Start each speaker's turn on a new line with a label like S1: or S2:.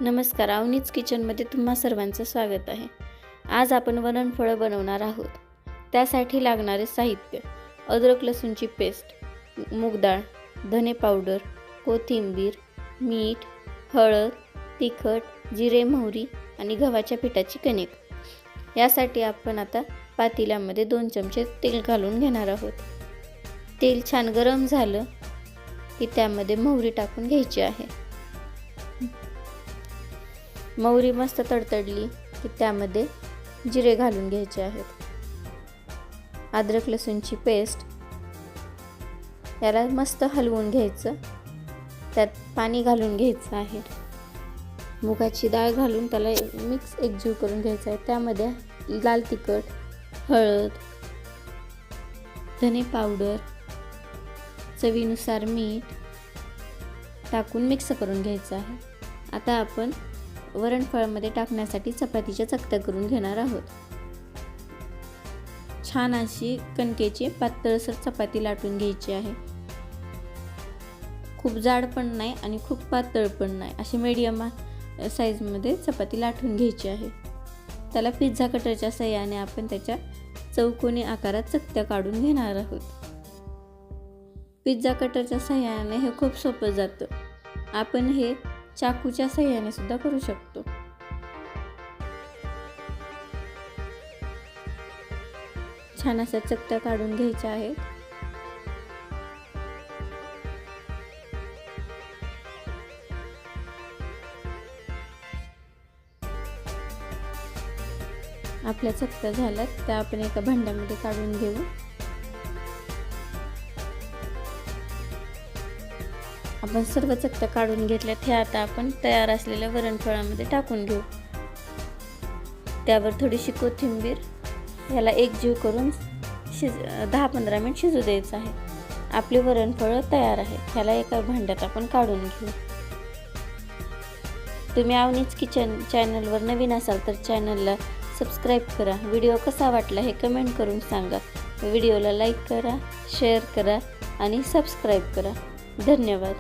S1: नमस्कार, अवनीच किचनमध्ये तुम्हा सर्वांचं स्वागत आहे। आज आपण वरणफळं बनवणार आहोत। त्यासाठी लागणारे साहित्य: अद्रक लसूणची पेस्ट, मूग डाळ, धने पावडर, कोथिंबीर, मीठ, हळद, तिखट, जिरे मोहरी आणि गव्हाच्या पिठाची कणिक। यासाठी आपण आता पातेल्यामध्ये 2 चमचे तेल घालून घेणार आहोत। तेल छान गरम झालं की त्यामध्ये मोहरी टाकून घ्यायची आहे। मोहरी मस्त तडतडली की त्यामध्ये जिरे घालून घ्यायचे आहेत। अद्रक लसूणची पेस्ट, याला मस्त हलवून घ्यायचं। त्यात पाणी घालून घ्यायचं आहे। मुगाची डाळ घालून त्याला मिक्स एकजीव करून घ्यायचं आहे। त्यामध्ये लाल तिखट, हळद, धने पावडर, चवीनुसार मीठ टाकून मिक्स करून घ्यायचं आहे। आता आपण वरणफळामध्ये टाकण्यासाठी चपातीच्या चकत्या करून घेणार आहोत। छान अशी कणकेची पातळसर चपाती लाटून घ्यायची आहे। खूप जाड पण नाही आणि खूप पातळ पण नाही, अशी मीडियम साईजमध्ये चपाती लाटून घ्यायची आहे। त्याला पिझ्झा कटरच्या साहाय्याने आपण त्याच्या चौकोनी आकारात चकत्या काढून घेणार आहोत। पिझ्झा कटरच्या साहाय्याने हे खूप सोपं जातं। आपण हे चाकूच्या साहाय्याने सुद्धा करू शकतो। छान अशा चकत्या काढून घ्यायच्या आहेत। आपल्या चकत्या झाल्यात त्या आपण एका भांड्यामध्ये काढून घेऊ। आपण सर्व चकत्या काढून घेतल्यात। हे आता आपण तयार असलेल्या वरणफळामध्ये टाकून घेऊ। त्यावर थोडीशी कोथिंबीर, याला एकजीव करून 10-15 मिनिट शिजू द्यायचं आहे। आपली वरणफळं तयार आहे। ह्याला एका भांड्यात आपण काढून घेऊ। तुम्ही अवनीच किचन चॅनलवर नवीन असाल तर चॅनलला सबस्क्राईब करा। व्हिडिओ कसा वाटला हे कमेंट करून सांगा। व्हिडिओला लाईक करा, शेअर करा आणि सबस्क्राईब करा। धन्यवाद।